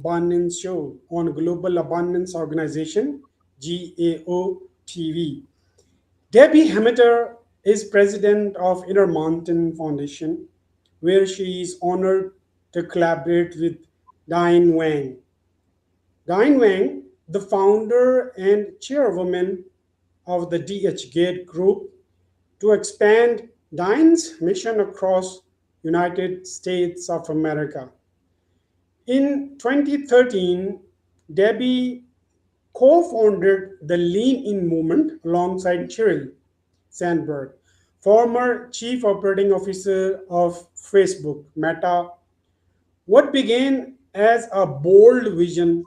Abundance Show on Global Abundance Organization, GAO TV. Debi Hemmeter is president of Intermountain Foundation, where she is honored to collaborate with Diane Wang. Diane Wang, the founder and chairwoman of the DH Gate Group, to expand Diane's mission across United States of America. In 2013, Debbie co-founded the Lean In movement alongside Sheryl Sandberg, former chief operating officer of Facebook, Meta. What began as a bold vision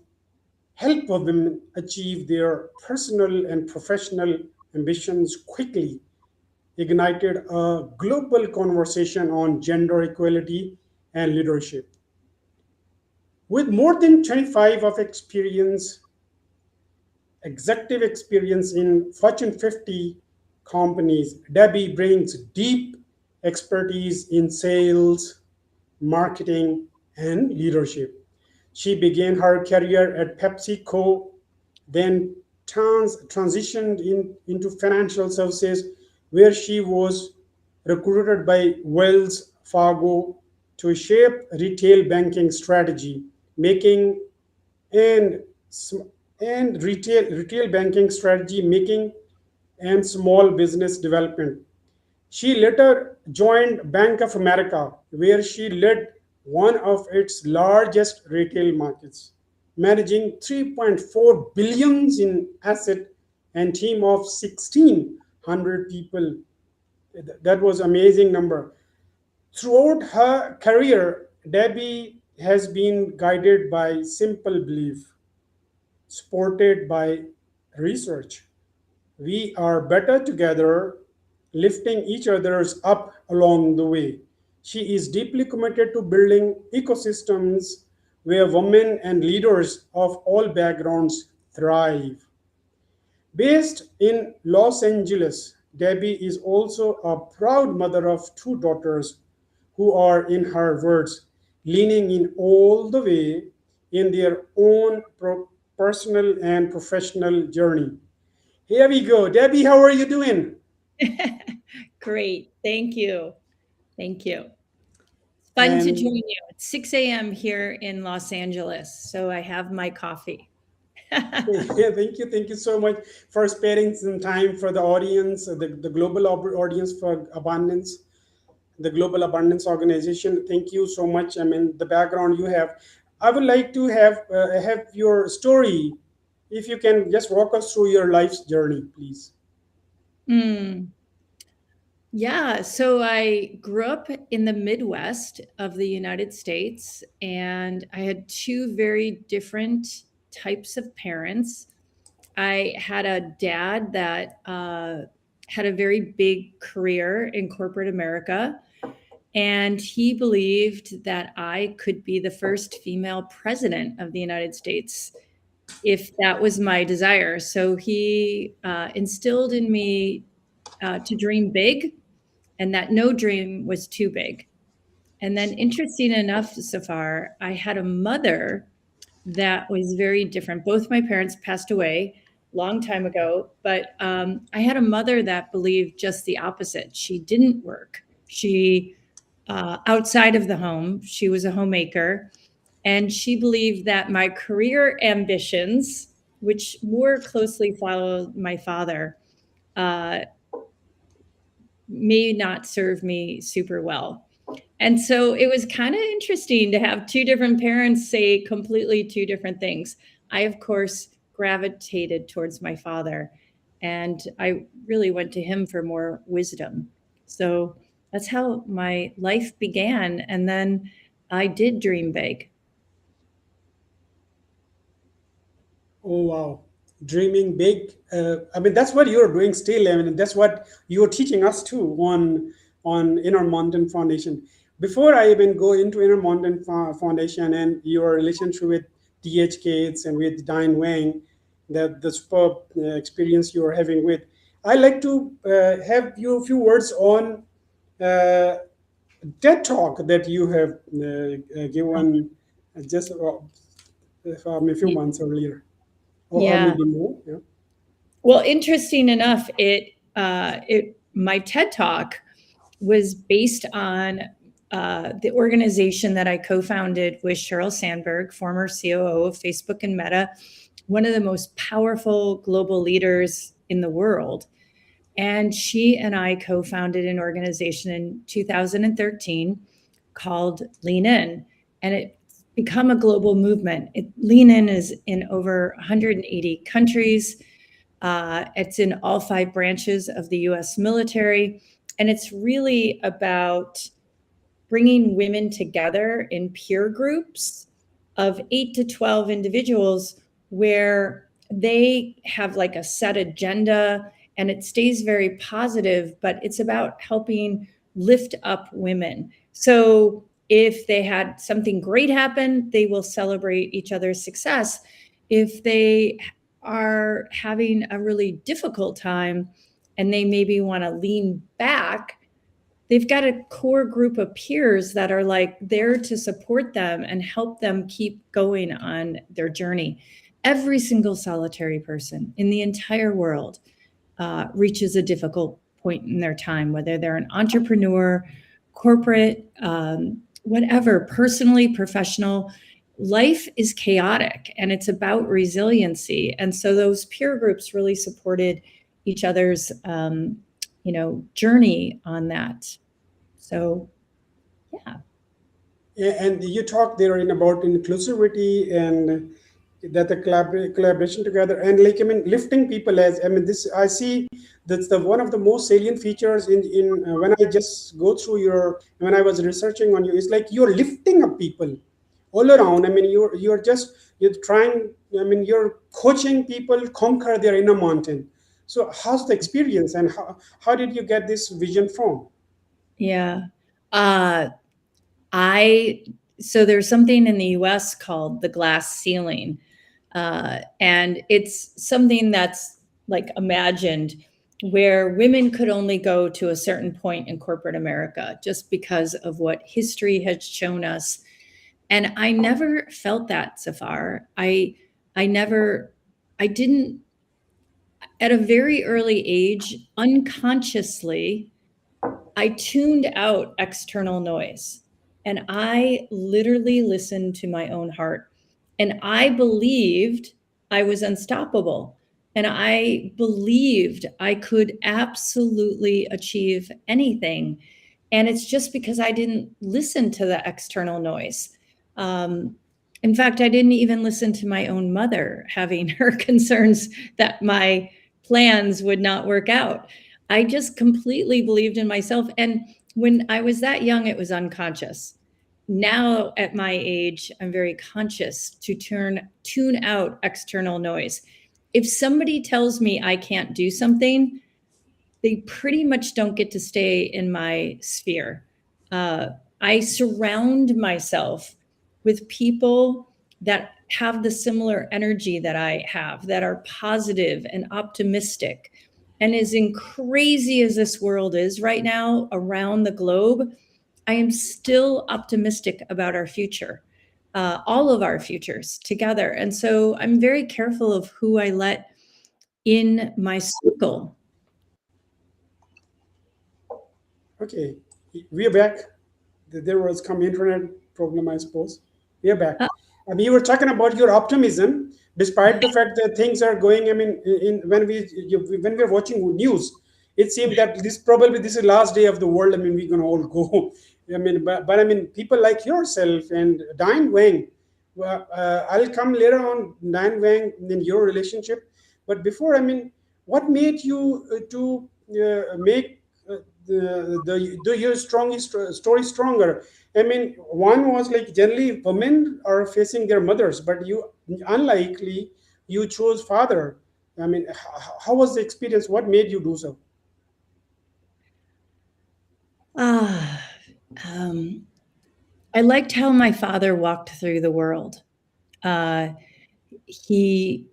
helped women achieve their personal and professional ambitions quickly, ignited a global conversation on gender equality and leadership. With more than 25 of experience, executive experience in Fortune 50 companies, Debbie brings deep expertise in sales, marketing, and leadership. She began her career at PepsiCo, then transitioned into financial services, where she was recruited by Wells Fargo to shape retail banking strategy, making and and retail banking strategy making and small business development. She later joined Bank of America, where she led one of its largest retail markets, managing 3.4 billions in asset and team of 1600 people. That was amazing number. Throughout her career, Debbie has been guided by simple belief, supported by research. We are better together, lifting each other's up along the way. She is deeply committed to building ecosystems where women and leaders of all backgrounds thrive. Based in Los Angeles, Debbie is also a proud mother of two daughters who are, in her words, leaning in all the way in their own personal and professional journey. Here we go. Debbie, how are you doing? Great. Thank you. Thank you. It's fun to And join you. It's 6 a.m. here in Los Angeles, so I have my coffee. thank you so much for sparing some time for the audience, the global audience for abundance, the Global Abundance Organization. Thank you so much. I mean, the background you have. I would like to have your story. If you can just walk us through your life's journey, please. Mm. Yeah, so I grew up in the Midwest of the United States, and I had two very different types of parents. I had a dad that had a very big career in corporate America, and he believed that I could be the first female president of the United States if that was my desire. So he instilled in me to dream big and that no dream was too big. And then, interesting enough, Safar, I had a mother that was very different. Both my parents passed away long time ago, but I had a mother that believed just the opposite. She didn't work. She outside of the home, she was a homemaker, and she believed that my career ambitions, which more closely followed my father, uh, may not serve me super well. And so it was kind of interesting to have two different parents say completely two different things. I, of course, gravitated towards my father, and I really went to him for more wisdom. So that's how my life began. And then I did dream big. Oh wow, dreaming big. I mean, that's what you're doing still. I mean, that's what you're teaching us too on Inner Mountain Foundation. Before I even go into Inner Mountain Foundation and your relationship with DH Kids and with Diane Wang, the superb experience you're having with, I like to have you a few words on uh, TED Talk that you have given just a few months earlier, or Yeah. maybe more. Yeah. Well, interesting enough, my TED Talk was based on the organization that I co-founded with Sheryl Sandberg, former COO of Facebook and Meta, one of the most powerful global leaders in the world. And she and I co-founded an organization in 2013 called Lean In, and it's become a global movement. Lean In is in over 180 countries. It's in all 5 branches of the US military. And it's really about bringing women together in peer groups of 8 to 12 individuals where they have like a set agenda and it stays very positive, but it's about helping lift up women. So if they had something great happen, they will celebrate each other's success. If they are having a really difficult time and they maybe want to lean back, they've got a core group of peers that are like there to support them and help them keep going on their journey. Every single solitary person in the entire world reaches a difficult point in their time, whether they're an entrepreneur, corporate, whatever, personally, professional. Life is chaotic and it's about resiliency. And so those peer groups really supported each other's journey on that. So, yeah. And you talked there about inclusivity and that the collaboration together, and like lifting people. As this I see that's the one of the most salient features in when I just go through your, when I was researching on you, it's like you're lifting up people all around. You're trying, you're coaching people conquer their inner mountain. So how's the experience, and how did you get this vision from? Yeah. Uh, so there's something in the US called the glass ceiling. And it's something that's like imagined where women could only go to a certain point in corporate America just because of what history has shown us. And I never felt that, Zafar. I didn't, at a very early age, unconsciously, I tuned out external noise and I literally listened to my own heart. And I believed I was unstoppable. And I believed I could absolutely achieve anything. And it's just because I didn't listen to the external noise. Um, in fact, I didn't even listen to my own mother having her concerns that my plans would not work out. I just completely believed in myself. And when I was that young, it was unconscious. Now at my age, I'm very conscious to tune out external noise. If somebody tells me I can't do something, they pretty much don't get to stay in my sphere. I surround myself with people that have the similar energy that I have, that are positive and optimistic. And as in crazy as this world is right now around the globe, I am still optimistic about our future, all of our futures together. And so I'm very careful of who I let in my circle. Okay, we are back. There was some internet problem, I suppose. We are back. Uh, You were talking about your optimism, despite the fact that things are going. When we're watching news, it seemed that this is last day of the world. We're gonna all go. But people like yourself and Diane Wang. Well, I'll come later on, Diane Wang, in your relationship. But before, what made you to make your story stronger? One was like generally women are facing their mothers, but you unlikely you chose father. How was the experience? What made you do so? ah, um, I liked how my father walked through the world. Uh, he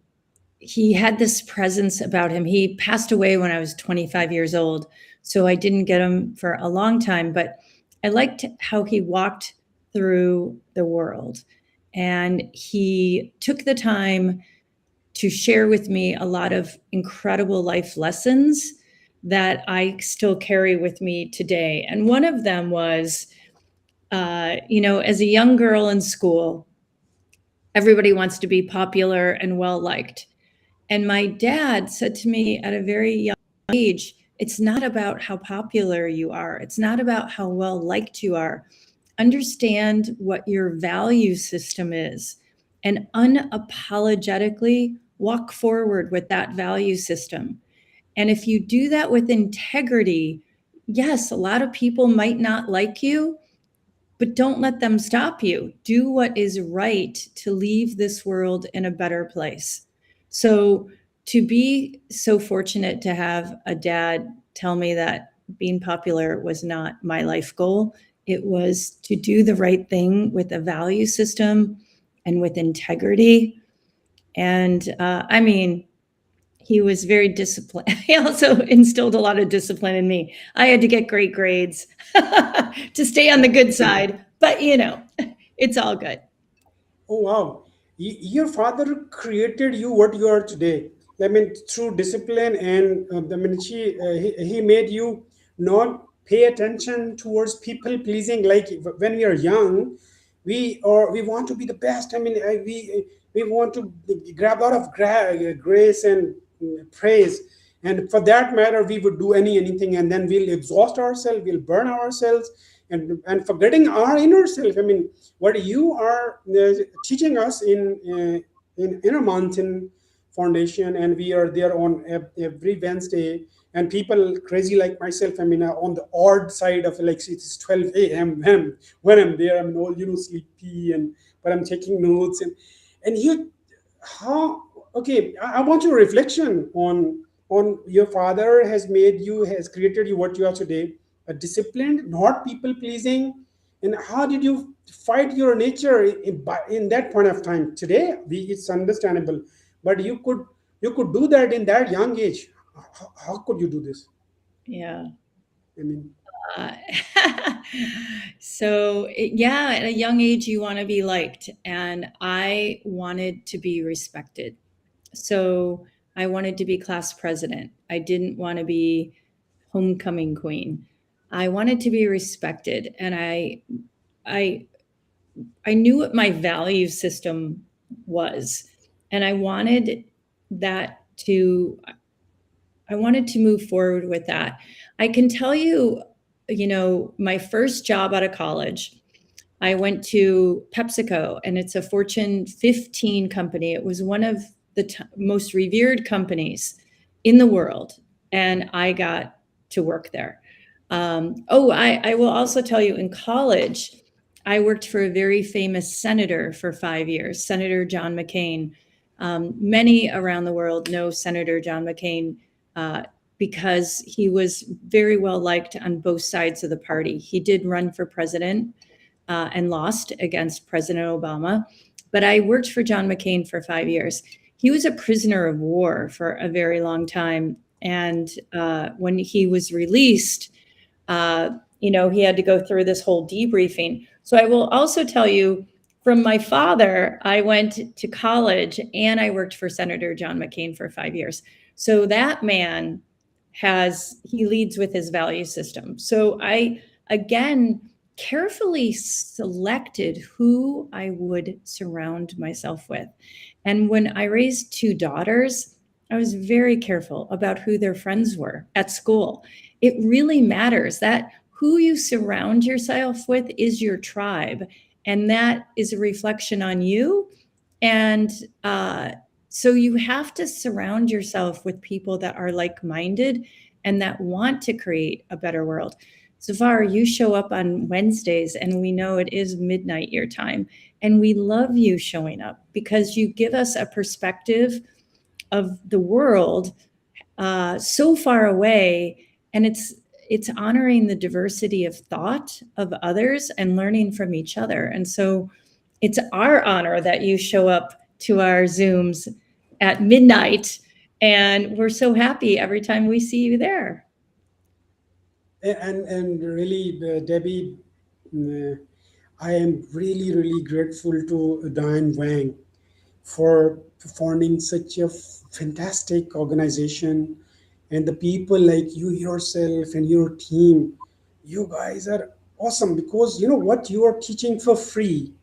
he had this presence about him. He passed away when I was 25 years old, so I didn't get him for a long time. But I liked how he walked through the world, And he took the time to share with me a lot of incredible life lessons that I still carry with me today. And one of them was, as a young girl in school, everybody wants to be popular and well liked. And my dad said to me at a very young age, it's not about how popular you are, it's not about how well liked you are. Understand what your value system is and unapologetically walk forward with that value system. And if you do that with integrity, yes, a lot of people might not like you, but don't let them stop you. Do what is right to leave this world in a better place. So, to be so fortunate to have a dad tell me that being popular was not my life goal, it was to do the right thing with a value system and with integrity. And he was very disciplined. He also instilled a lot of discipline in me. I had to get great grades to stay on the good side, but it's all good. Oh wow, your father created you what you are today. I mean, through discipline, and I mean, he made you not pay attention towards people pleasing. Like when we are young, we want to be the best. I mean, we want to grab a lot of grace and praise, and for that matter, we would do anything, and then we'll exhaust ourselves, we'll burn ourselves, and forgetting our inner self. I mean, what you are teaching us in Inner Mountain Foundation, and we are there on every Wednesday. And people crazy like myself, I mean, on the odd side of like it's 12 a.m. when I'm there, I'm all sleepy, and but I'm taking notes, and you how okay. I want your reflection on your father has made you, has created you what you are today, a disciplined, not people pleasing. And how did you fight your nature in that point of time? Today it's understandable, but you could do that in that young age. How could you do this? Yeah. I mean, Uh, yeah, at a young age, you want to be liked, and I wanted to be respected. So I wanted to be class president. I didn't want to be homecoming queen. I wanted to be respected, and I I knew what my value system was, and that to I wanted to move forward with that. I can tell you, my first job out of college, I went to PepsiCo, and it's a Fortune 15 company. It was one of the most revered companies in the world, and I got to work there. I will also tell you, in college, I worked for a very famous senator for 5 years, Senator John McCain. Many around the world know Senator John McCain uh, because he was very well liked on both sides of the party. He did run for president and lost against President Obama. But I worked for John McCain for 5 years. He was a prisoner of war for a very long time. And when he was released, he had to go through this whole debriefing. So I will also tell you, from my father, I went to college and I worked for Senator John McCain for 5 years. So that man he leads with his value system. So I, again, carefully selected who I would surround myself with. And when I raised two daughters, I was very careful about who their friends were at school. It really matters that who you surround yourself with is your tribe, and that is a reflection on you. And so you have to surround yourself with people that are like-minded and that want to create a better world. Zafar, you show up on Wednesdays, and we know it is midnight your time, and we love you showing up because you give us a perspective of the world so far away, and it's honoring the diversity of thought of others and learning from each other. And so it's our honor that you show up to our Zooms at midnight, and we're so happy every time we see you there. and really, Debbie, I am really, really grateful to Diane Wang for founding such a fantastic organization, and the people like you yourself and your team. You guys are awesome because you know what, you are teaching for free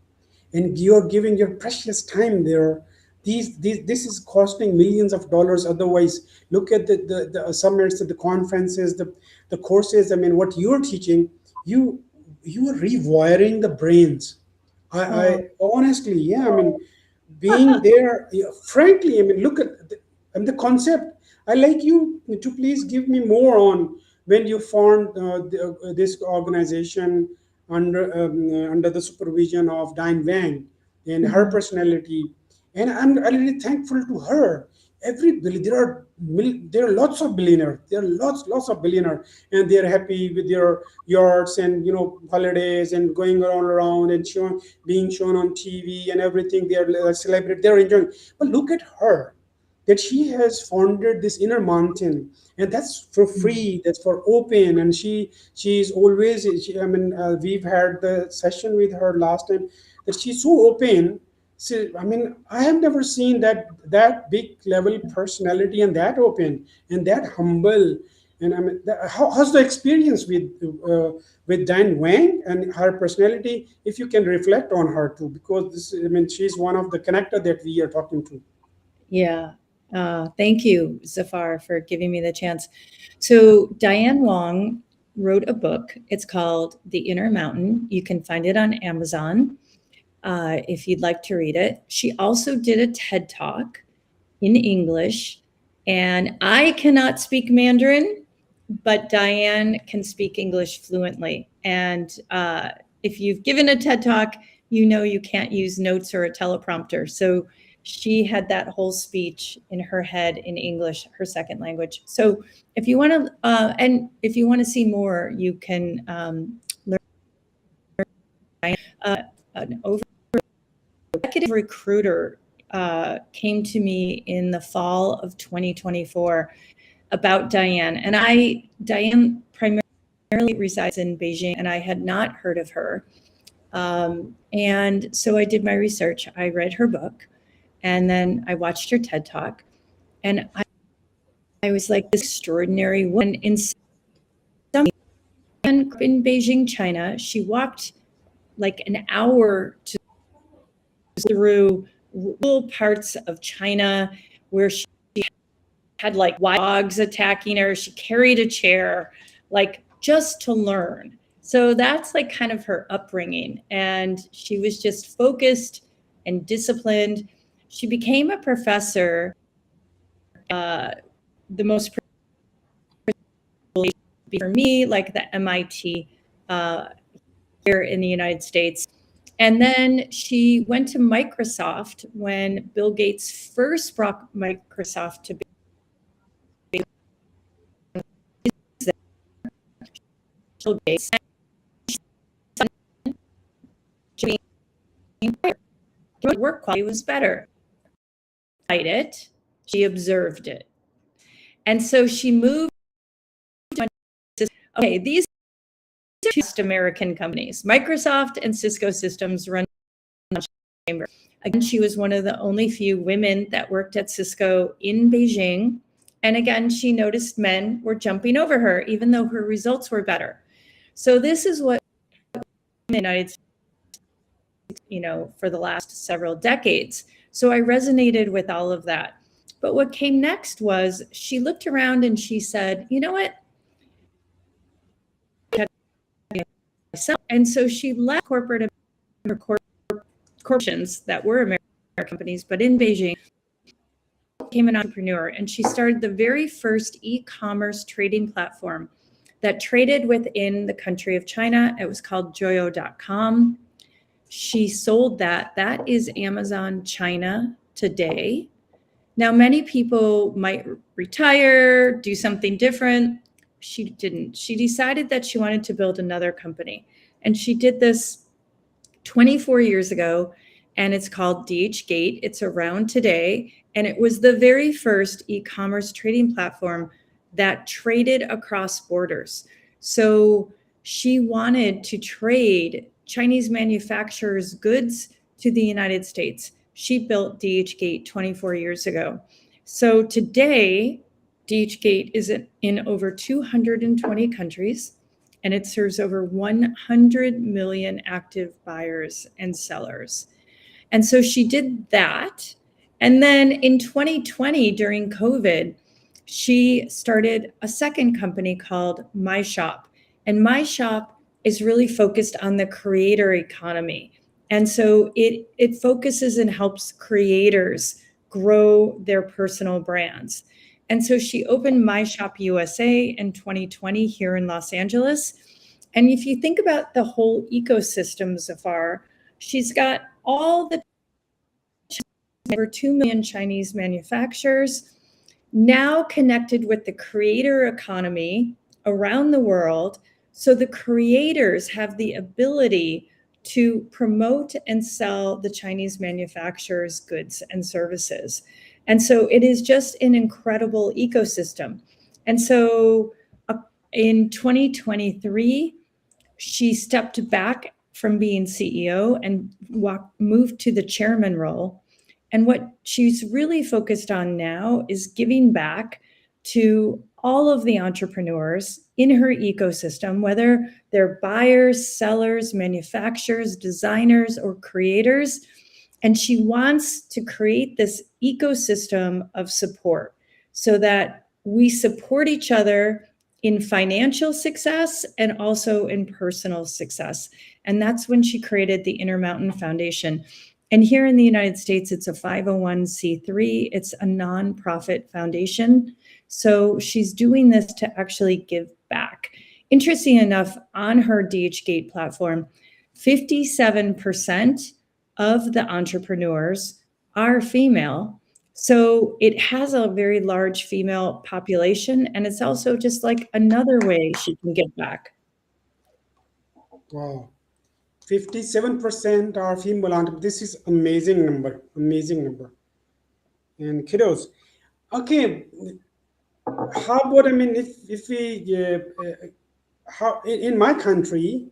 and you're giving your precious time there. These this is costing millions of dollars otherwise. Look at the summits, the conferences, the courses. I mean, what you're teaching, you you are rewiring the brains. I Oh, honestly, yeah, I mean, being there, yeah, frankly, I mean, look at the concept. I like you to please give me more on when you formed this organization under the supervision of Diane Wang and her mhm. personality. And I'm really thankful to her. There are lots of billionaires. There are lots of billionaires, and they're happy with their yachts and holidays and going around and being shown on TV and everything. They are celebrate. They're enjoying. But look at her, that she has founded this inner mountain, and that's for free. That's for open. And she's always. We've had the session with her last time. That she's so open. See, I mean, I have never seen that big level personality and that open and that humble. And I mean, how's the experience with Dan Wang and her personality? If you can reflect on her too, because I mean, she's one of the connector that we are talking to. Yeah. Thank you, Zafar, for giving me the chance. So, Diane Wong wrote a book. It's called The Inner Mountain. You can find it on Amazon if you'd like to read it. She also did a TED Talk in English, and I cannot speak Mandarin, but Diane can speak English fluently. And if you've given a TED Talk, you know you can't use notes or a teleprompter. So she had that whole speech in her head in English, her second language. So if you want to, and if you want to see more, you can learn an over executive recruiter came to me in the fall of 2024 about Diane. And Diane primarily resides in Beijing, and I had not heard of her. And so I did my research. I read her book, and then I watched her TED Talk. And I was like, this extraordinary woman in Beijing, China. She walked like an hour through rural parts of China where she had like wild dogs attacking her. She carried a chair, like just to learn. So that's like kind of her upbringing. And she was just focused and disciplined. She became a professor, the most for me, like the MIT here in the United States. And then she went to Microsoft when Bill Gates first brought Microsoft to Bill Gates. Work quality was better. It, she observed it. And so she moved to, okay, these are two American companies, Microsoft and Cisco Systems run chamber. Again, she was one of the only few women that worked at Cisco in Beijing. And again, she noticed men were jumping over her, even though her results were better. So this is what the United States, for the last several decades. So I resonated with all of that. But what came next was she looked around and she said, you know what? And so she left corporations that were American companies, but in Beijing, became an entrepreneur. And she started the very first e-commerce trading platform that traded within the country of China. It was called Joyo.com. She sold that. That is Amazon China today. Now, many people might retire, do something different. She didn't. She decided that she wanted to build another company. And she did this 24 years ago, and it's called DHgate. It's around today. And it was the very first e-commerce trading platform that traded across borders. So she wanted to trade Chinese manufacturers' goods to the United States. She built DHgate 24 years ago. So today, DHgate is in over 220 countries, and it serves over 100 million active buyers and sellers. And so she did that. And then in 2020, during COVID, she started a second company called My Shop. And My Shop is really focused on the creator economy. And so it focuses and helps creators grow their personal brands. And so she opened My Shop USA in 2020 here in Los Angeles. And if you think about the whole ecosystem, Zafar, she's got all the over 2 million Chinese manufacturers now connected with the creator economy around the world. So the creators have the ability to promote and sell the Chinese manufacturers' goods and services. And so it is just an incredible ecosystem. And so in 2023, she stepped back from being CEO and moved to the chairman role. And what she's really focused on now is giving back to all of the entrepreneurs in her ecosystem, whether they're buyers, sellers, manufacturers, designers, or creators. And she wants to create this ecosystem of support so that we support each other in financial success and also in personal success. And that's when she created the Intermountain Foundation. And here in the United States, it's a 501c3. It's a nonprofit foundation. So she's doing this to actually give back. Interesting enough, on her DHgate platform, 57% of the entrepreneurs are female. So it has a very large female population, and it's also just like another way she can give back. Wow. 57% are female entrepreneurs. This is amazing number. Amazing number. And kiddos. Okay. How about, I mean, if we, how in my country,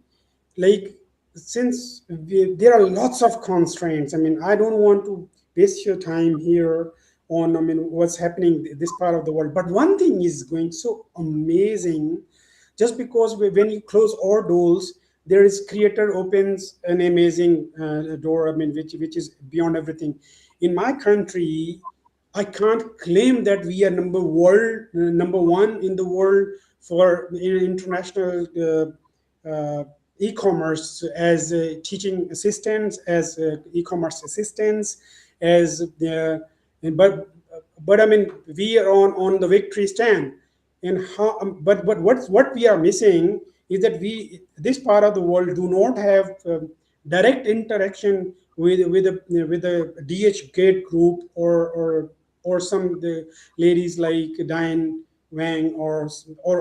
like, since there are lots of constraints, I mean, I don't want to waste your time here on, I mean, what's happening in this part of the world. But one thing is going so amazing, just because when you close all doors, there is creator opens an amazing door, I mean, which is beyond everything. In my country, I can't claim that we are number one in the world for international e-commerce as teaching assistants, as e-commerce assistants, as the but I mean, we are on the victory stand. And how but what we are missing is that we, this part of the world, do not have direct interaction with the DH Gate group, or some the ladies like Diane Wang, or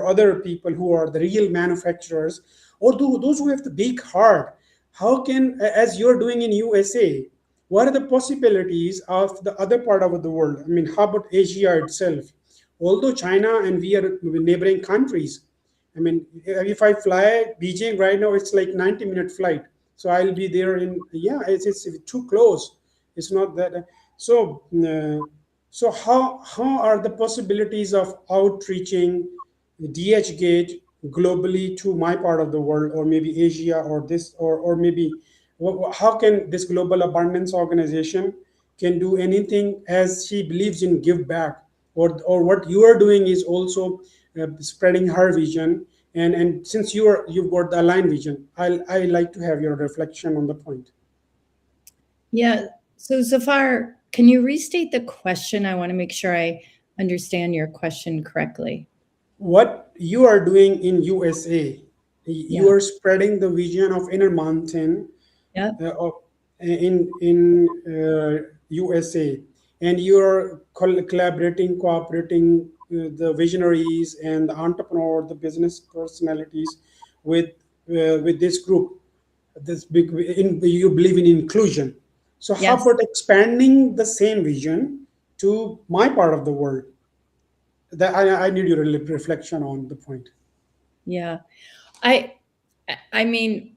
other people who are the real manufacturers, or those who have the big heart. How can, as you're doing in USA, what are the possibilities of the other part of the world? I mean, how about Asia itself? Although China and we are neighboring countries, I mean, if I fly Beijing right now, it's like 90-minute flight. So I'll be there in, yeah, it's too close. It's not that. So, so how are the possibilities of outreaching DH Gate globally to my part of the world, or maybe Asia, or this, or maybe how can this global abundance organization can do anything, as she believes in give back, or what you are doing is also spreading her vision, and since you've got the aligned vision, I like to have your reflection on the point. Yeah. So Zafar, can you restate the question? I want to make sure I understand your question correctly. What you are doing in USA, you Yeah. are spreading the vision of Inner Mountain Yeah. in USA, and you're cooperating the visionaries and the entrepreneur, the business personalities, with this group. This big, you believe in inclusion. So how Yes. about expanding the same vision to my part of the world? That I need your reflection on the point. Yeah. I mean,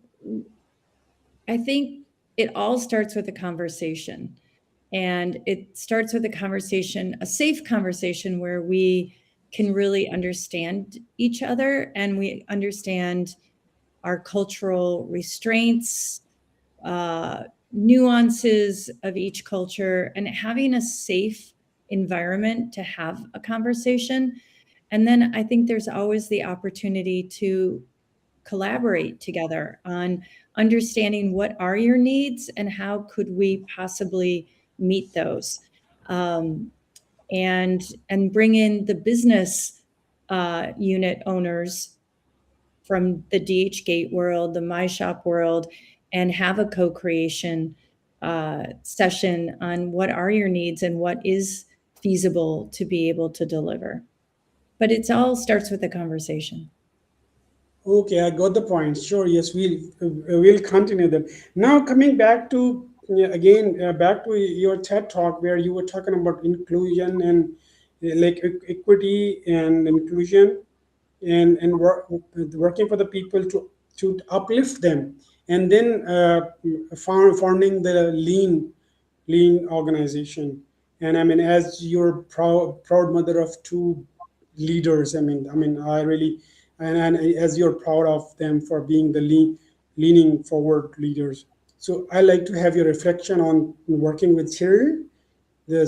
I think it all starts with a conversation. And it starts with a conversation, a safe conversation where we can really understand each other and we understand our cultural restraints, nuances of each culture, and having a safe environment to have a conversation. And then I think there's always the opportunity to collaborate together on understanding what are your needs and how could we possibly meet those, um, and bring in the business unit owners from the DH Gate world, the My Shop world, and have a co-creation session on what are your needs and what is feasible to be able to deliver. But it all starts with a conversation. Okay, I got the point. Sure, yes, we'll continue them. Now, coming back to again back to your TED talk where you were talking about inclusion and like equity and inclusion and working for the people to uplift them, and then founding the lean organization. And I mean, as your proud mother of two leaders, I mean, I really, and as you're proud of them for being the leaning forward leaders. So I like to have your reflection on working with Cyril, the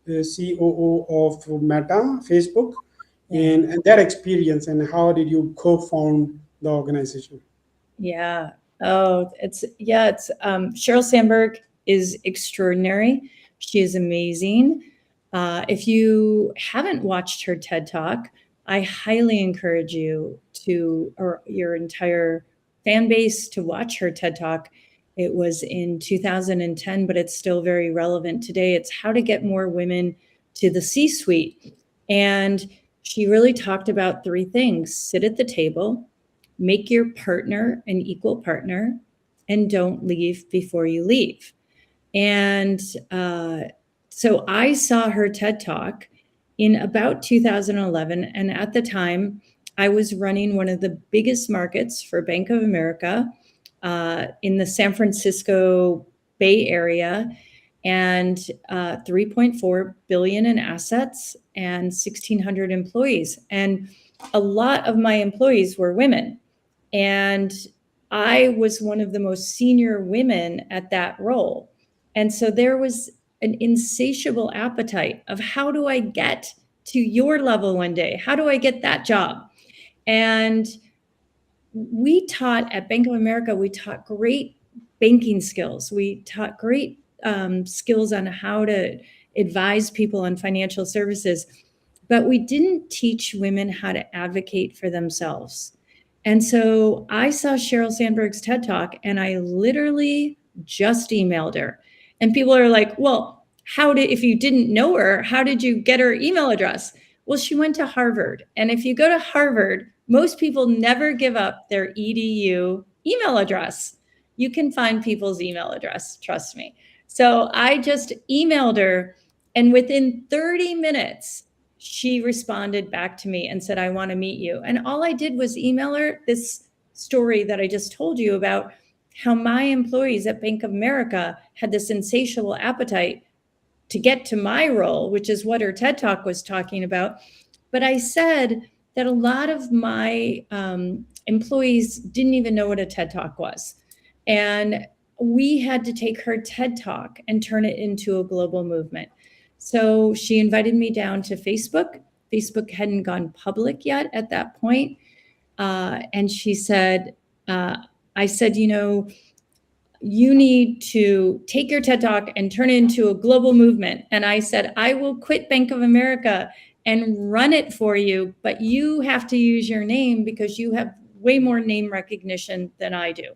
COO of Meta, Facebook, Yeah. and that experience, and how did you co-found the organization? Yeah. Oh, it's Sheryl Sandberg is extraordinary. She is amazing. If you haven't watched her TED Talk, I highly encourage you to, or your entire fan base, to watch her TED Talk. It was in 2010, but it's still very relevant today. It's how to get more women to the C-suite. And she really talked about three things: sit at the table, make your partner an equal partner, and don't leave before you leave. And so I saw her TED Talk in about 2011. And at the time, I was running one of the biggest markets for Bank of America in the San Francisco Bay Area, and 3.4 billion in assets and 1,600 employees. And a lot of my employees were women. And I was one of the most senior women at that role. And so there was an insatiable appetite of, how do I get to your level one day? How do I get that job? And we taught at Bank of America, we taught great banking skills. We taught great skills on how to advise people on financial services, but we didn't teach women how to advocate for themselves. And so I saw Sheryl Sandberg's TED Talk and I literally just emailed her. And people are like, well, if you didn't know her, how did you get her email address? Well, she went to Harvard. And if you go to Harvard, most people never give up their EDU email address. You can find people's email address, trust me. So I just emailed her, and within 30 minutes, she responded back to me and said, I want to meet you. And all I did was email her this story that I just told you about, how my employees at Bank of America had this insatiable appetite to get to my role, which is what her TED Talk was talking about. But I said that a lot of my employees didn't even know what a TED Talk was. And we had to take her TED Talk and turn it into a global movement. So she invited me down to Facebook. Facebook hadn't gone public yet at that point. And she said, I said, you need to take your TED Talk and turn it into a global movement. And I said, I will quit Bank of America and run it for you, but you have to use your name because you have way more name recognition than I do.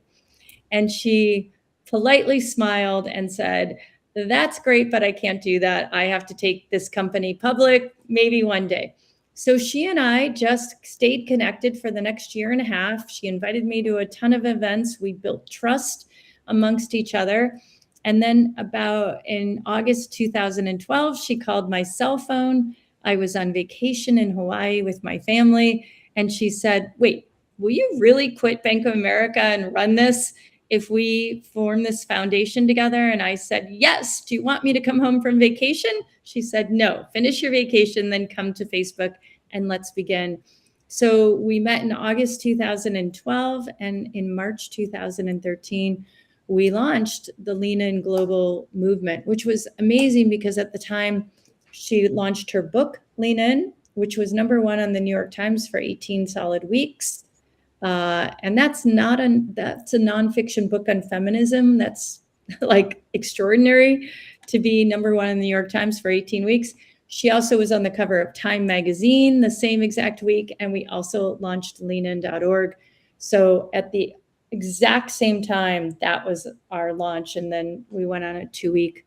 And she politely smiled and said, that's great, but I can't do that. I have to take this company public, maybe one day. So she and I just stayed connected for the next year and a half. She invited me to a ton of events. We built trust amongst each other. And then about in August 2012, she called my cell phone. I was on vacation in Hawaii with my family. And she said, wait, will you really quit Bank of America and run this? if we form this foundation together? And I said, yes. Do you want me to come home from vacation? She said, no, finish your vacation, then come to Facebook and let's begin. So we met in August 2012, and in March 2013, we launched the Lean In Global movement, which was amazing because at the time she launched her book, Lean In, which was #1 on the New York Times for 18 solid weeks. And that's a nonfiction book on feminism. That's like extraordinary to be #1 in the New York Times for 18 weeks. She also was on the cover of Time magazine the same exact week. And we also launched leanin.org. So at the exact same time, that was our launch. And then we went on a 2-week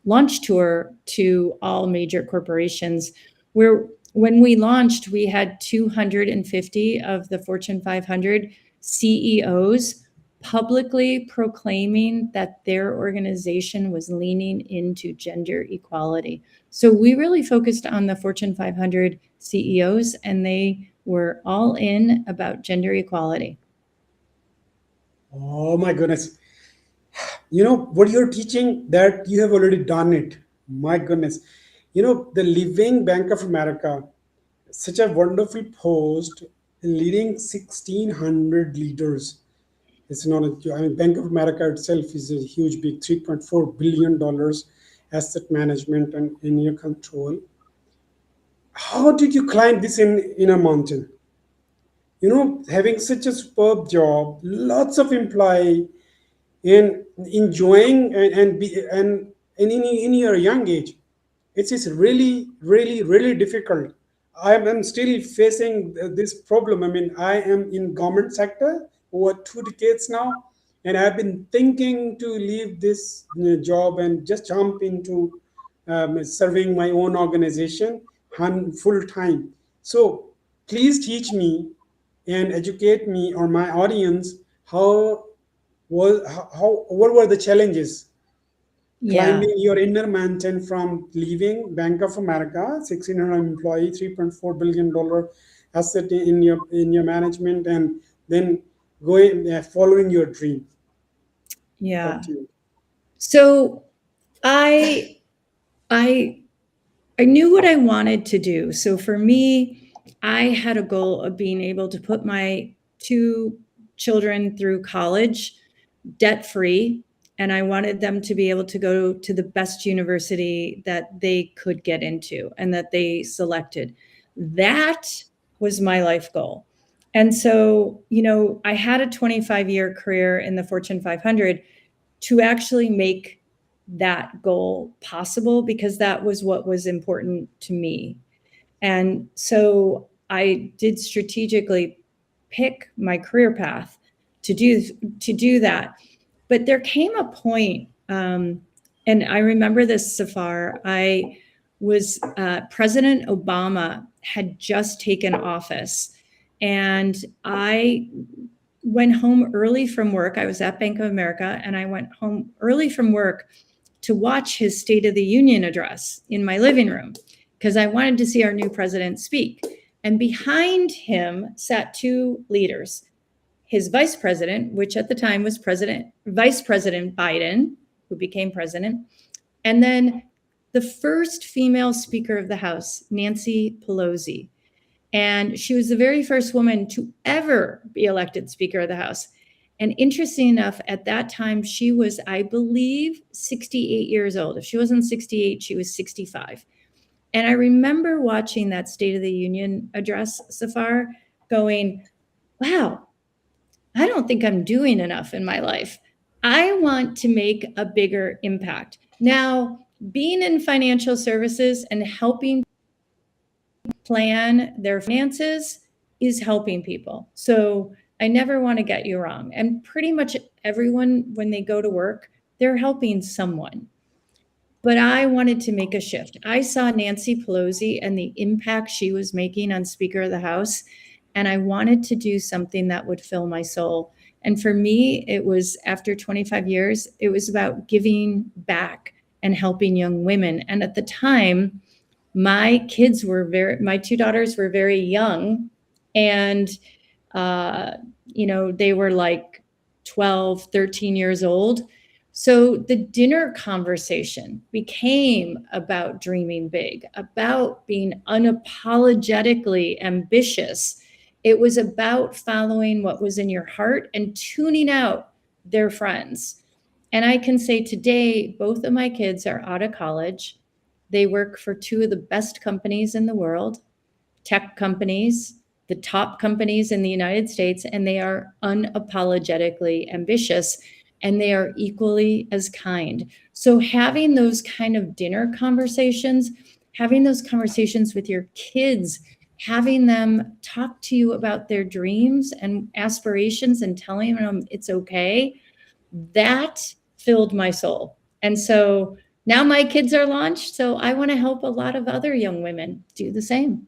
launch tour to all major corporations, where when we launched, we had 250 of the Fortune 500 CEOs publicly proclaiming that their organization was leaning into gender equality. So we really focused on the Fortune 500 CEOs, and they were all in about gender equality. Oh my goodness. What you're teaching, that you have already done it. My goodness. The Living Bank of America, such a wonderful post, leading 1,600 leaders. It's not Bank of America itself is a huge, big $3.4 billion asset management and in your control. How did you climb this in a mountain? Having such a superb job, lots of employee, and enjoying and in your young age, it's really, really, really difficult. I'm still facing this problem. I mean, I am in government sector over 2 decades now, and I've been thinking to leave this job and just jump into serving my own organization full time. So please teach me and educate me or my audience what were the challenges Yeah. climbing your inner mountain from leaving Bank of America, 1,600 employee, $3.4 billion asset in your management, and then going following your dream. Yeah. Talk to you. So I I I knew what I wanted to do. So for me, I had a goal of being able to put my 2 children through college debt free. And I wanted them to be able to go to the best university that they could get into and that they selected. That was my life goal. And so, I had a 25-year career in the Fortune 500 to actually make that goal possible, because that was what was important to me. And so I did strategically pick my career path to do that. But there came a point, and I remember this, Zafar. I was President Obama had just taken office, and I went home early from work. I was at Bank of America, and I went home early from work to watch his State of the Union address in my living room because I wanted to see our new president speak. And behind him sat 2 leaders, his vice president, which at the time was Vice President Biden, who became president, and then the first female Speaker of the House, Nancy Pelosi. And she was the very first woman to ever be elected Speaker of the House. And interesting enough, at that time, she was, I believe, 68 years old. If she wasn't 68, she was 65. And I remember watching that State of the Union address, Zafar, going, wow, I don't think I'm doing enough in my life. I want to make a bigger impact. Now, being in financial services and helping plan their finances is helping people. So I never want to get you wrong. And pretty much everyone, when they go to work, they're helping someone. But I wanted to make a shift. I saw Nancy Pelosi and the impact she was making on Speaker of the House, and I wanted to do something that would fill my soul. And for me, it was, after 25 years, it was about giving back and helping young women. And at the time, my 2 daughters were very young, and they were like 12, 13 years old. So the dinner conversation became about dreaming big, about being unapologetically ambitious. It was about following what was in your heart and tuning out their friends. And I can say today, both of my kids are out of college. They work for two of the best companies in the world, tech companies, the top companies in the United States, and they are unapologetically ambitious and they are equally as kind. So, having those kind of dinner conversations, having those conversations with your kids, having them talk to you about their dreams and aspirations and telling them it's okay, that filled my soul. And so now my kids are launched. So I want to help a lot of other young women do the same,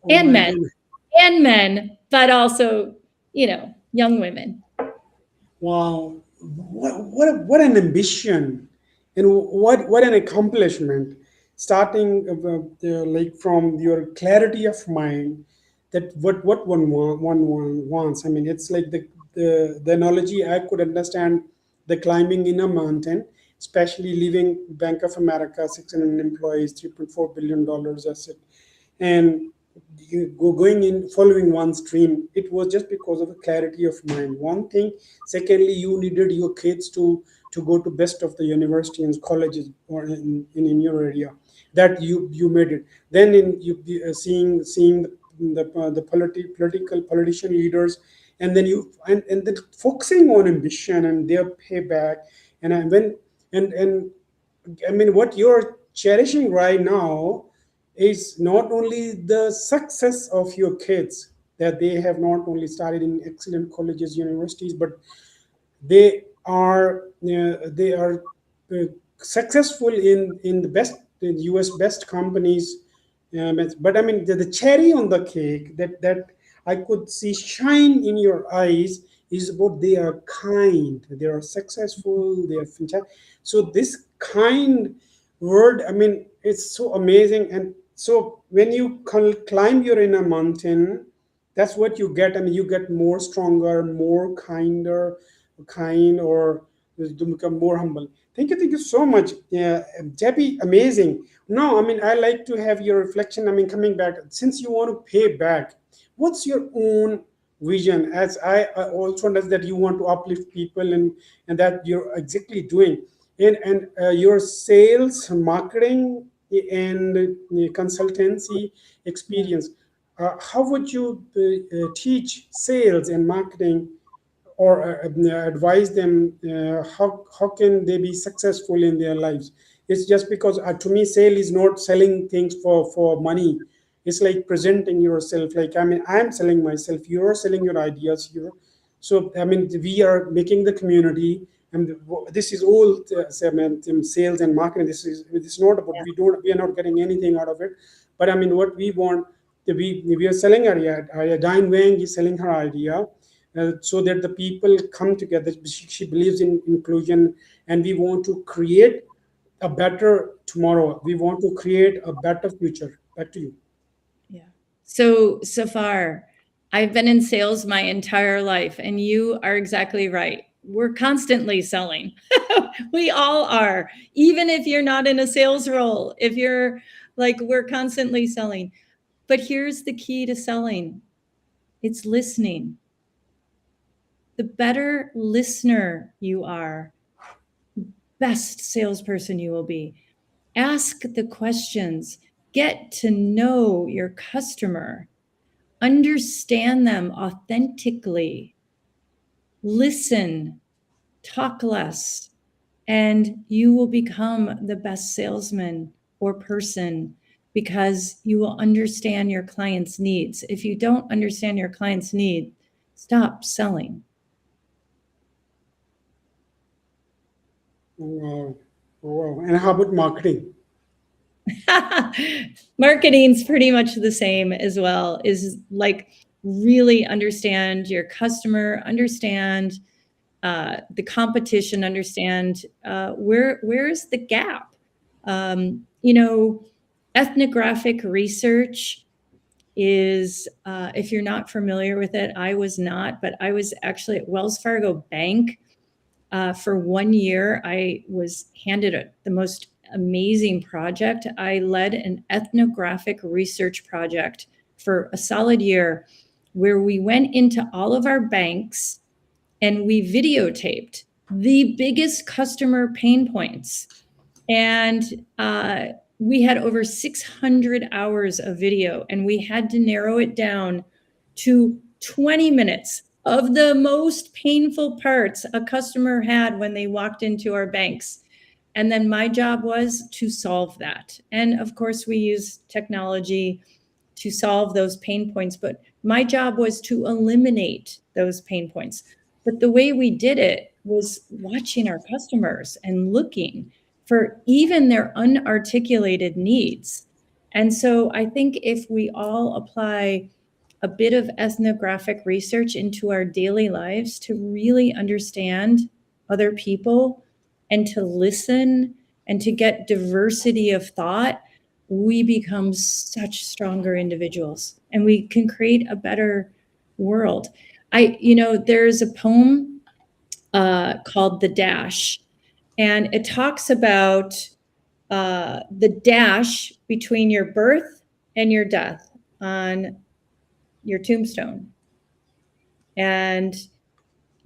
Oh and my men, goodness. but also, young women. Wow, what an ambition, and what an accomplishment. Starting like from your clarity of mind, that what one wants. I mean, it's like the analogy I could understand, the climbing in a mountain, especially leaving Bank of America, 600 employees, $3.4 billion asset, and going in following one's dream. It was just because of a clarity of mind, one thing. Secondly, you needed your kids to go to best of the university and colleges, or in your area, that you made it. Then in you seeing the political politician leaders, and then and then focusing on ambition and their payback. And I, when and I mean, what you're cherishing right now is not only the success of your kids, that they have not only started in excellent colleges, universities, but they are successful in the best, in US best companies. But I mean, the cherry on the cake that I could see shine in your eyes is about they are kind, they are successful, they are fantastic. So this kind word, I mean, it's so amazing. And so when you climb your inner mountain, that's what you get. I mean, you get more stronger, more kinder, kind, or to become more humble. Thank you so much. Yeah, Debbie, amazing. Now, I mean, I like to have your reflection. I mean, coming back, since you want to pay back, what's your own vision? As I also understand that you want to uplift people, and that you're exactly doing. And your sales, marketing, and consultancy Yeah. experience. How would you teach sales and marketing, or advise them, how can they be successful in their lives? It's just because, to me, sale is not selling things for money. It's like presenting yourself, like, I mean, I'm selling myself, you're selling your ideas here. So I mean, we are making the community, and this is all sales and marketing. This is not about, Yeah. we are not getting anything out of it. But I mean, what we want, we are selling our idea. Diane Wang is selling her idea, so that the people come together. She believes in inclusion, and we want to create a better tomorrow. We want to create a better future. Back to you. Yeah. So, Safar, I've been in sales my entire life, and you are exactly right. We're constantly selling. We all are. Even if you're not in a sales role, if you're like, we're constantly selling. But here's the key to selling, it's listening. The better listener you are, best salesperson you will be. Ask the questions, get to know your customer, understand them authentically, listen, talk less, and you will become the best salesman or person because you will understand your client's needs. If you don't understand your client's need, stop selling. Wow. Wow. And how about marketing? Marketing's pretty much the same as well, is like really understand your customer, understand the competition, understand where's the gap. Um, you know, ethnographic research is, if you're not familiar with it, I was not, but I was actually at Wells Fargo Bank for 1 year. I was handed the most amazing project. I led an ethnographic research project for a solid year where we went into all of our banks and we videotaped the biggest customer pain points. And we had over 600 hours of video, and we had to narrow it down to 20 minutes of the most painful parts a customer had when they walked into our banks. And then my job was to solve that. And of course, we use technology to solve those pain points, but my job was to eliminate those pain points. But the way we did it was watching our customers and looking for even their unarticulated needs. And so I think if we all apply a bit of ethnographic research into our daily lives to really understand other people and to listen and to get diversity of thought, we become such stronger individuals and we can create a better world. There's a poem called The Dash, and it talks about the dash between your birth and your death on your tombstone. And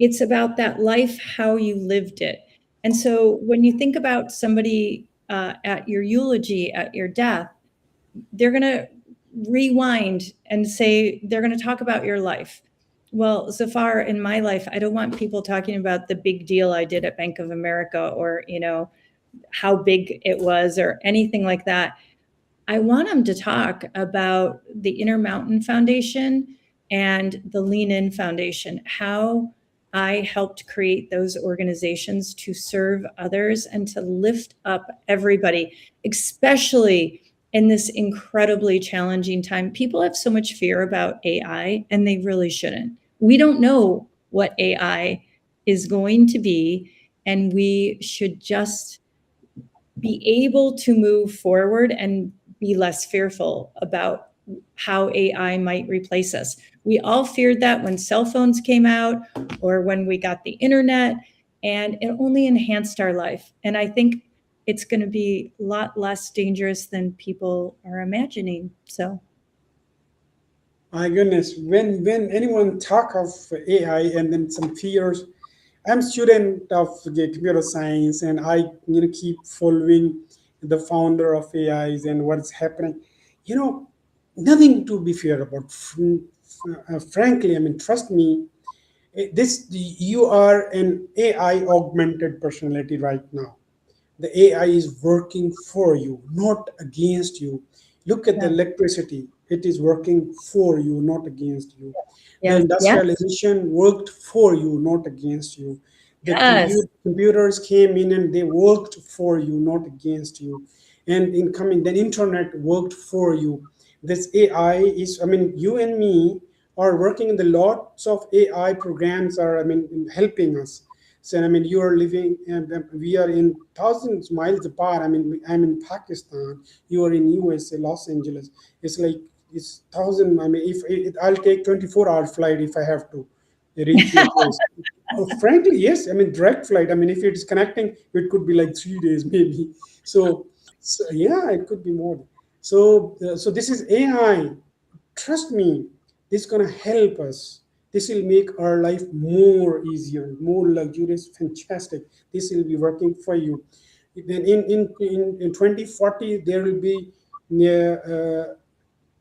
it's about that life, how you lived it. And so when you think about somebody at your eulogy, at your death, they're going to rewind and say, they're going to talk about your life. Well, Zafar, in my life, I don't want people talking about the big deal I did at Bank of America or, how big it was or anything like that. I want them to talk about the Intermountain Foundation and the Lean In Foundation, how I helped create those organizations to serve others and to lift up everybody, especially in this incredibly challenging time. People have so much fear about AI, and they really shouldn't. We don't know what AI is going to be, and we should just be able to move forward and be less fearful about how AI might replace us. We all feared that when cell phones came out or when we got the internet, and it only enhanced our life. And I think it's going to be a lot less dangerous than people are imagining. So, My goodness, when anyone talk of AI and then some fears, I'm student of the computer science, and I keep following the founder of AIs and what's happening. You know, nothing to be feared about. Frankly, I mean, trust me. This you are an AI augmented personality right now. The AI is working for you, not against you. Look at the yeah. electricity. It is working for you, not against you. The Yes. industrialization worked for you, not against you. The Yes. computers came in and they worked for you, not against you. And in coming, the internet worked for you. This AI is, I mean, you and me are working in the lots of AI programs are, I mean, helping us. So, I mean, you are living, and we are in thousands miles apart. I mean, I'm in Pakistan. You are in USA, Los Angeles. It's like it's thousand. I mean, if I'll take 24-hour flight if I have to reach your place. Oh, frankly, yes. I mean, direct flight. I mean, if it's connecting, it could be like 3 days maybe. So yeah, it could be more. So this is AI. Trust me, this is gonna help us. This will make our life more easier, more luxurious, fantastic. This will be working for you. Then in 2040, there will be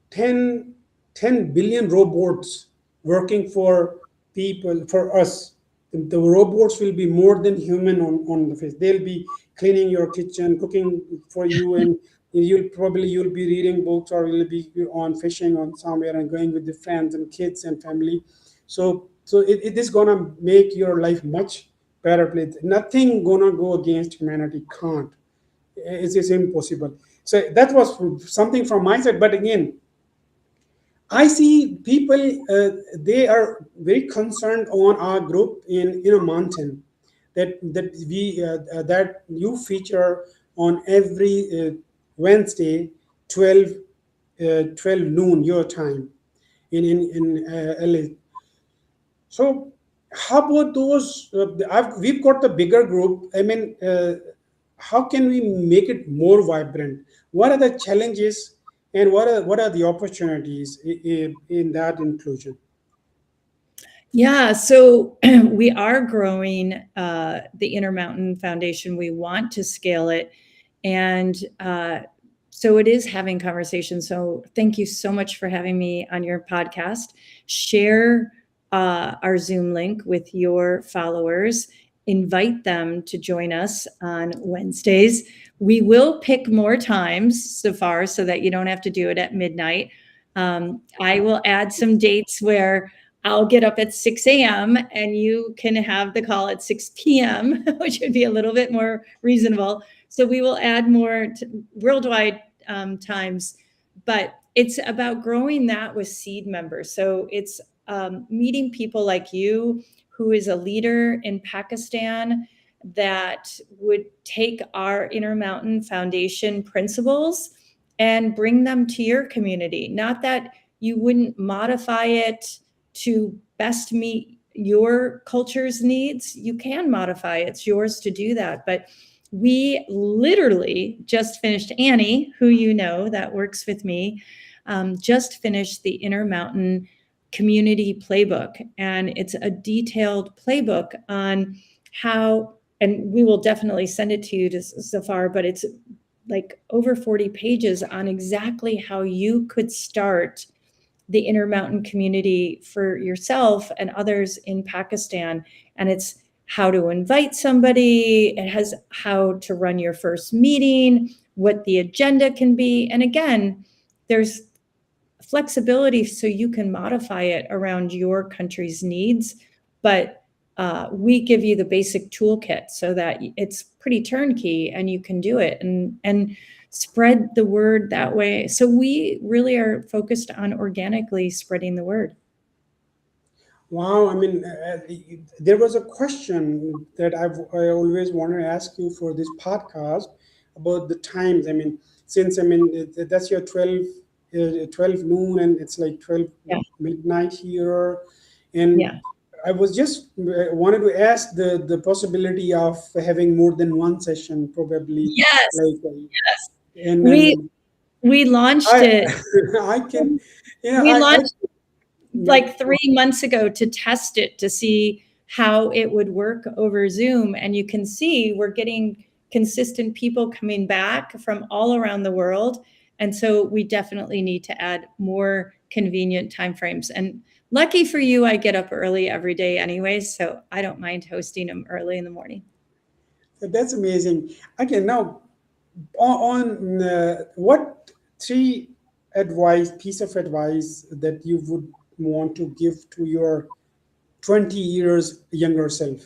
10, 10 billion robots working for people, for us. The robots will be more than human on the face. They'll be cleaning your kitchen, cooking for you, and you'll be reading books, or you'll be on fishing on somewhere and going with the friends and kids and family. So it is gonna make your life much better place. Nothing gonna go against humanity. Can't. It's impossible. So that was something from my side. But again, I see people, they are very concerned on our group in a mountain that you feature on every Wednesday, 12 12 noon your time in LA. So how about those? We've got the bigger group. I mean, how can we make it more vibrant? What are the challenges and what are the opportunities in that inclusion? Yeah, so we are growing the Intermountain Foundation. We want to scale it. And so it is having conversations. So thank you so much for having me on your podcast. Share our Zoom link with your followers. Invite them to join us on Wednesdays. We will pick more times, Zafar, so that you don't have to do it at midnight. I will add some dates where I'll get up at 6 a.m. and you can have the call at 6 p.m., which would be a little bit more reasonable. So we will add more worldwide times, but it's about growing that with seed members. So it's meeting people like you, who is a leader in Pakistan that would take our Intermountain Foundation principles and bring them to your community. Not that you wouldn't modify it to best meet your culture's needs. You can modify it. It's yours to do that. But we literally just finished, Annie, who you know that works with me, just finished the Intermountain Community Playbook. And it's a detailed playbook on how, and we will definitely send it to you, to Zafar, but it's like over 40 pages on exactly how you could start the Intermountain community for yourself and others in Pakistan. And it's how to invite somebody, it has how to run your first meeting, what the agenda can be. And again, there's flexibility so you can modify it around your country's needs. But we give you the basic toolkit so that it's pretty turnkey and you can do it and spread the word that way. So we really are focused on organically spreading the word. Wow, I mean, there was a question that I always want to ask you for this podcast about the times. I mean, since I mean that's your 12 noon and it's like 12 Yeah. midnight here, and Yeah. I was just wanted to ask the possibility of having more than one session, probably Yes. like, Yes. and We then we launched I it. I can, We I launched like 3 months ago to test it to see how it would work over Zoom. And you can see we're getting consistent people coming back from all around the world. And so we definitely need to add more convenient timeframes. And lucky for you, I get up early every day anyway, so I don't mind hosting them early in the morning. that's amazing. Okay, now on what three piece of advice that you would want to give to your 20 years younger self?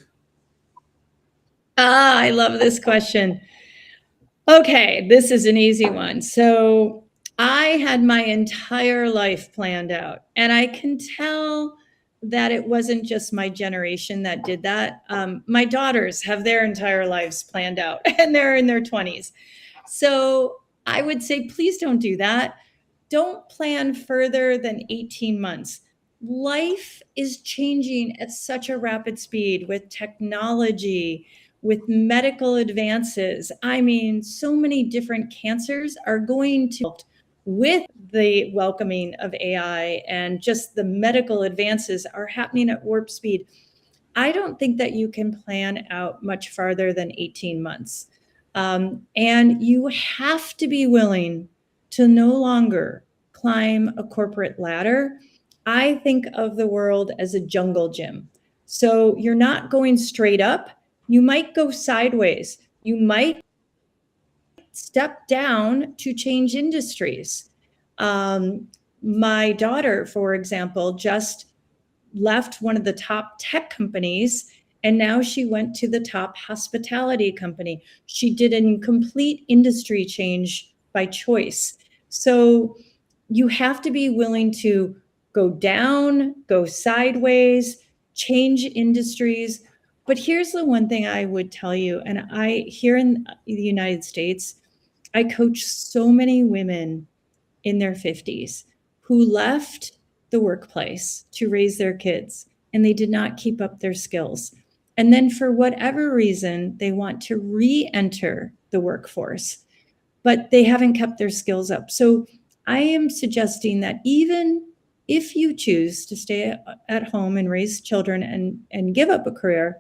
Ah, I love this question. Okay, this is an easy one. So I had my entire life planned out, and I can tell that it wasn't just my generation that did that. My daughters have their entire lives planned out, and they're in their 20s. So I would say, please don't do that. Don't plan further than 18 months. Life is changing at such a rapid speed with technology, with medical advances. I mean, so many different cancers are going to, with the welcoming of AI and just the medical advances are happening at warp speed. I don't think that you can plan out much farther than 18 months. And you have to be willing to no longer climb a corporate ladder. I think of the world as a jungle gym. So you're not going straight up. You might go sideways. You might step down to change industries. Um, my daughter, for example, just left one of the top tech companies and now she went to the top hospitality company. She did a complete industry change by choice. So you have to be willing to go down, go sideways, change industries. But here's the one thing I would tell you, and I here in the United States, I coach so many women in their 50s who left the workplace to raise their kids and they did not keep up their skills. And then, for whatever reason, they want to re enter the workforce, but they haven't kept their skills up. So, I am suggesting that even if you choose to stay at home and raise children and give up a career,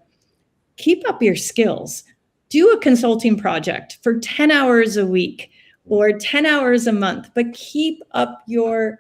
keep up your skills. Do a consulting project for 10 hours a week or 10 hours a month, but keep up your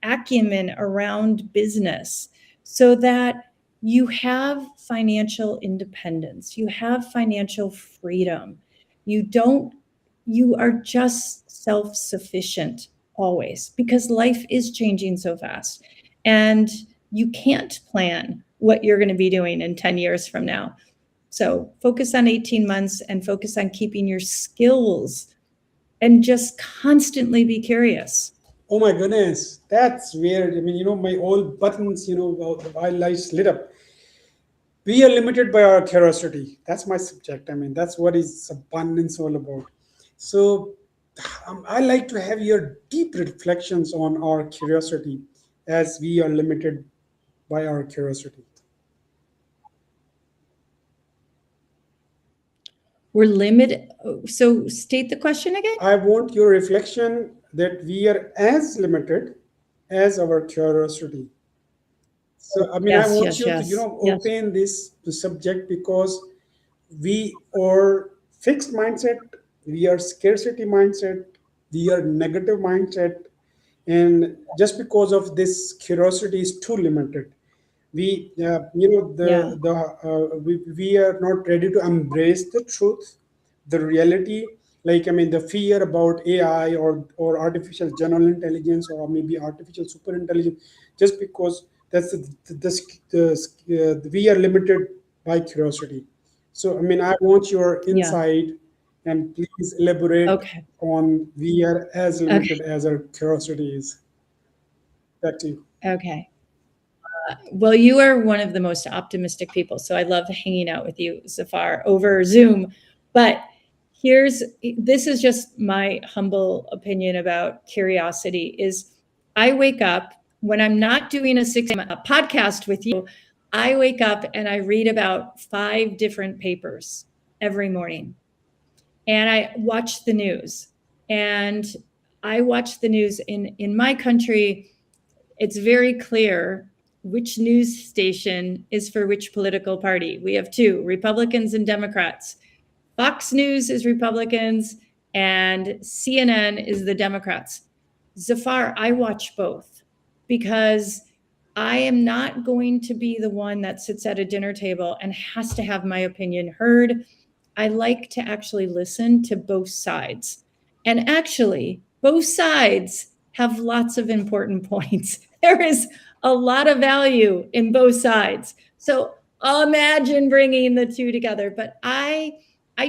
acumen around business so that you have financial independence, you have financial freedom. You are just self-sufficient always, because life is changing so fast. And you can't plan what you're going to be doing in 10 years from now. So focus on 18 months and focus on keeping your skills and just constantly be curious. Oh my goodness, that's weird. I mean, my all buttons, my lights lit up. We are limited by our curiosity. That's my subject. I mean, that's what is abundance all about. So, I like to have your deep reflections on our curiosity, as we are limited by our curiosity. We're limited. So state the question again. I want your reflection that we are as limited as our curiosity. So, I mean, I Yes, want yes, you to, yes, yes. open this subject, because we are fixed mindset, we are scarcity mindset, we are negative mindset, and just because of this, curiosity is too limited. We, Yeah. we are not ready to embrace the truth, the reality. Like, I mean, the fear about AI, or artificial general intelligence, or maybe artificial super intelligence, just because that's we are limited by curiosity. So, I mean, I want your Yeah. insight, and please elaborate Okay. on we are as Okay. limited as our curiosity is. Back to you. Okay. Well, you are one of the most optimistic people. So I love hanging out with you, Zafar, over Zoom. But this is just my humble opinion about curiosity is I wake up when I'm not doing a podcast with you, I wake up and I read about 5 different papers every morning. And I watch the news. And I watch the news in my country. It's very clear which news station is for which political party. We have two, Republicans and Democrats. Fox News is Republicans and CNN is the Democrats. Zafar, I watch both because I am not going to be the one that sits at a dinner table and has to have my opinion heard. I like to actually listen to both sides. And actually, both sides have lots of important points. There is a lot of value in both sides. So imagine bringing the two together. But I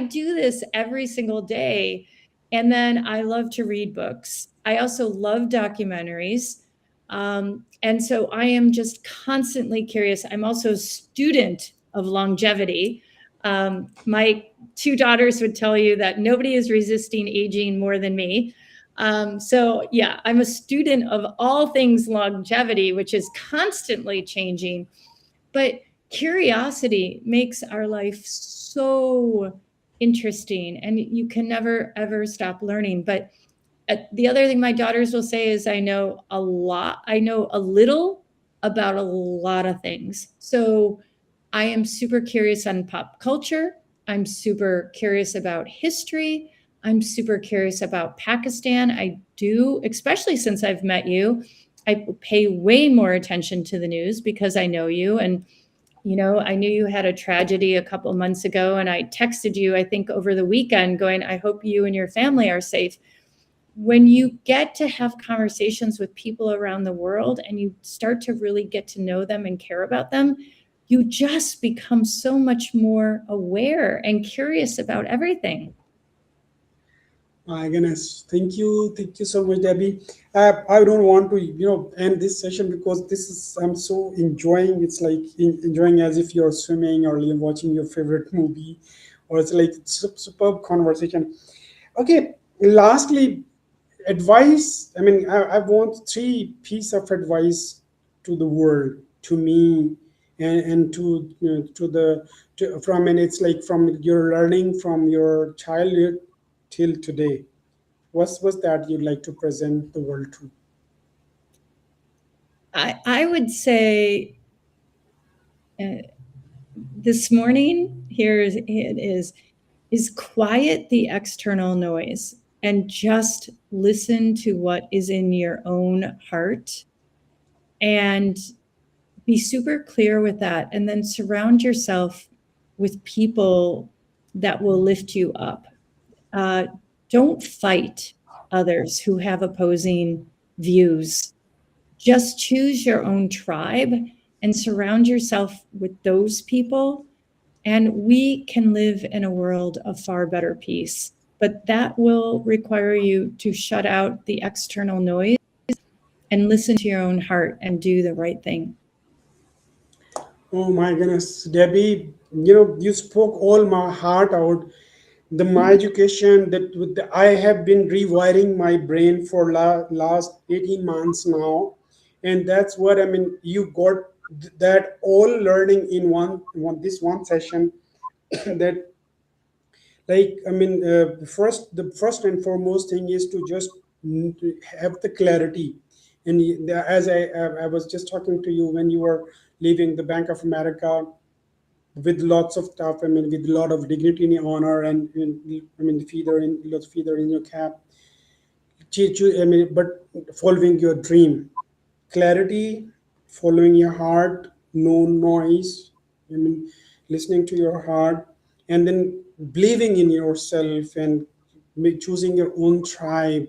do this every single day. And then I love to read books. I also love documentaries. And so I am just constantly curious. I'm also a student of longevity. My 2 daughters would tell you that nobody is resisting aging more than me. So yeah, I'm a student of all things longevity, which is constantly changing. But curiosity makes our life so interesting, and you can never ever stop learning. But the other thing my daughters will say is I know a little about a lot of things. So I am super curious on pop culture. I'm super curious about history. I'm super curious about Pakistan. I do, especially since I've met you, I pay way more attention to the news because I know you. And, I knew you had a tragedy a couple of months ago, and I texted you, I think, over the weekend going, I hope you and your family are safe. When you get to have conversations with people around the world and you start to really get to know them and care about them, you just become so much more aware and curious about everything. My goodness, thank you so much, Debbie. I don't want to, end this session, because this is I'm so enjoying. It's like enjoying as if you're swimming, or you're watching your favorite movie, or it's like superb conversation. Okay, lastly, advice, I mean, I want three piece of advice to the world, to me, and to, to the, from, and it's like from your learning from your childhood till today. What's that you'd like to present the world to? I would say uh, this morning, here it is quiet the external noise and just listen to what is in your own heart and be super clear with that. And then surround yourself with people that will lift you up. Uh, don't fight others who have opposing views. Just choose your own tribe and surround yourself with those people, and we can live in a world of far better peace. But that will require you to shut out the external noise and listen to your own heart and do the right thing. Oh my goodness, Debbie, you spoke all my heart out. My education, that with I have been rewiring my brain for last 18 months now, and that's what I mean. You got that all learning in this one session. That, like, I mean, the first and foremost thing is to just to have the clarity. And as I was just talking to you when you were leaving the Bank of America, with lots of stuff. I mean, with a lot of dignity and honor, and I mean, feather in your cap. I mean, but following your dream, clarity, following your heart, no noise. I mean, listening to your heart, and then believing in yourself, and choosing your own tribe,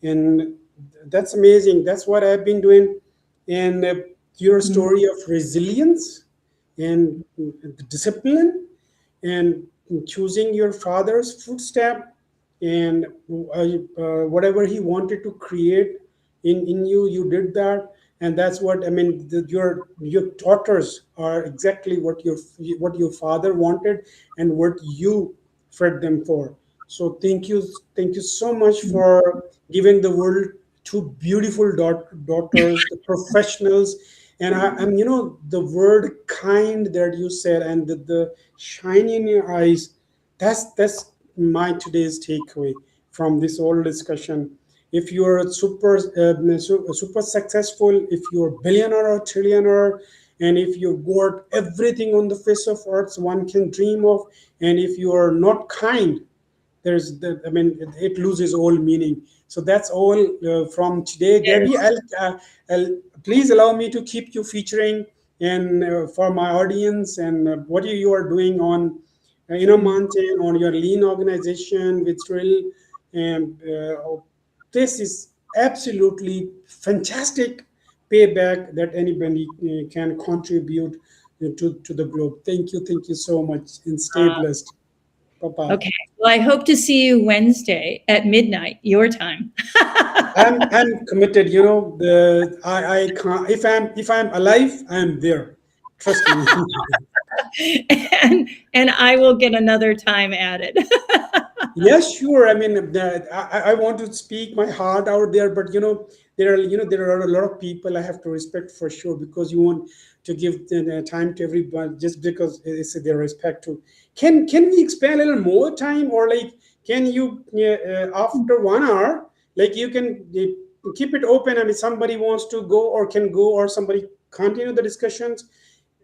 and that's amazing. That's what I've been doing. And your Mm, story of resilience and discipline, and choosing your father's footstep, and whatever he wanted to create in you, you did that. And that's what I mean, your daughters are exactly what your father wanted, and what you fed them for. So thank you so much mm, for giving the world two beautiful daughters, the professionals. And and the word kind that you said, and the shine in your eyes, that's my today's takeaway from this whole discussion. If you're super successful, if you're billionaire or trillionaire, and if you've got everything on the face of earth one can dream of, and if you are not kind, I mean, it loses all meaning. So that's all from today, Debbie. yes. I'll please allow me to keep you featuring, and for my audience, and what you are doing on Mm. Mountain, on your lean organization with Trill. And this is absolutely fantastic payback that anybody can contribute to the globe. Thank you so much, and stay Uh, blessed. Bye bye. okay. Well, I hope to see you Wednesday at midnight, your time. I'm committed. I can't, if I'm alive, I'm there. Trust me. And I will get another time added. Yes, sure. I mean, I want to speak my heart out there, but there are a lot of people I have to respect for sure, because you want to give the time to everybody just because it's their respect to. Can we expand a little more time, or like, can you after 1 hour, like, you can keep it open? I mean, somebody wants to go or can go, or somebody continue the discussions.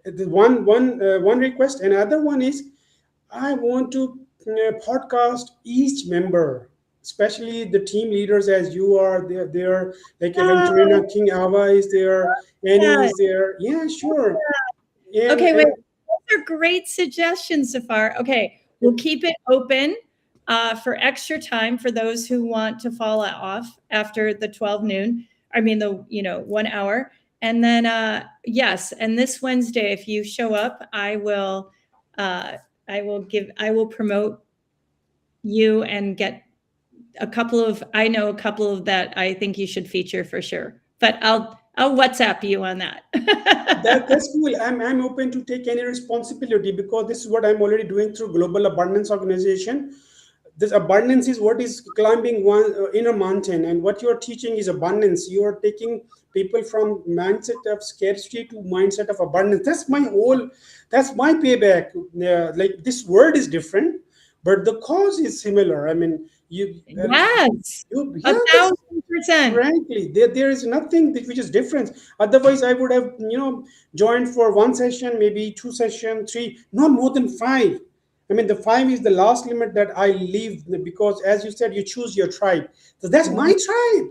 The one request. Another one is, I want to podcast each member, especially the team leaders, as you are. They're like Evangelina Oh, King Ava is there, Annie yeah. is there. Yeah, sure. Okay, wait. And Those are great suggestions, Zafar. Okay, we'll keep it open for extra time for those who want to fall off after the 12 noon. I mean, the 1 hour. And then, yes, and this Wednesday, if you show up, uh, I will promote you and get I know a couple of that I think you should feature for sure. But I'll WhatsApp you on that. that's cool. I'm open to take any responsibility, because this is what I'm already doing through Global Abundance Organization. this abundance is what is climbing one inner mountain, and what you are teaching is abundance. You are taking people from mindset of scarcity to mindset of abundance. That's my whole, that's my payback. Like, this word is different, but the cause is similar. I mean, Yes, yeah, a that's, thousand percent. frankly, there is nothing which is different. Otherwise, I would have, joined for one session, maybe two session, three, not more than five. I mean, the five is the last limit that I leave, because, as you said, you choose your tribe. So that's my Yeah, tribe.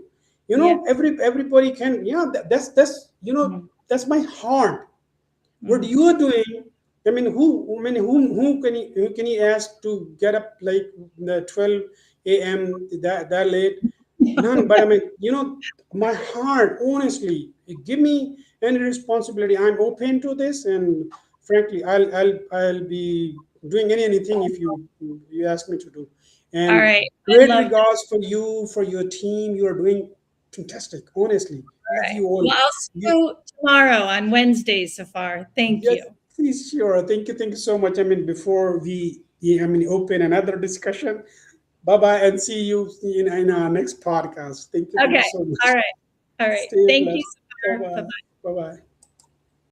yeah. Everybody can. Yeah, that's Mhm. that's my heart. What Mhm. you are doing. I mean, who can you ask to get up like the 12 a.m. that late? None. But I mean, my heart, honestly, give me any responsibility. I'm open to this, and frankly, I'll be doing anything if you ask me to do. All And right, I'd great love that. regards for you, for your team. You are doing fantastic. Honestly, All love right. you all. Well, I'll see You, you tomorrow on Wednesday, Safar. Thank yes, you. please, sure. Thank you so much. I mean, before we open another discussion, bye bye, and see you in our next podcast. Thank you Okay. so All much. right. All right. Stay Thank you, blessed. Bye Safar. bye. Bye-bye. Bye bye.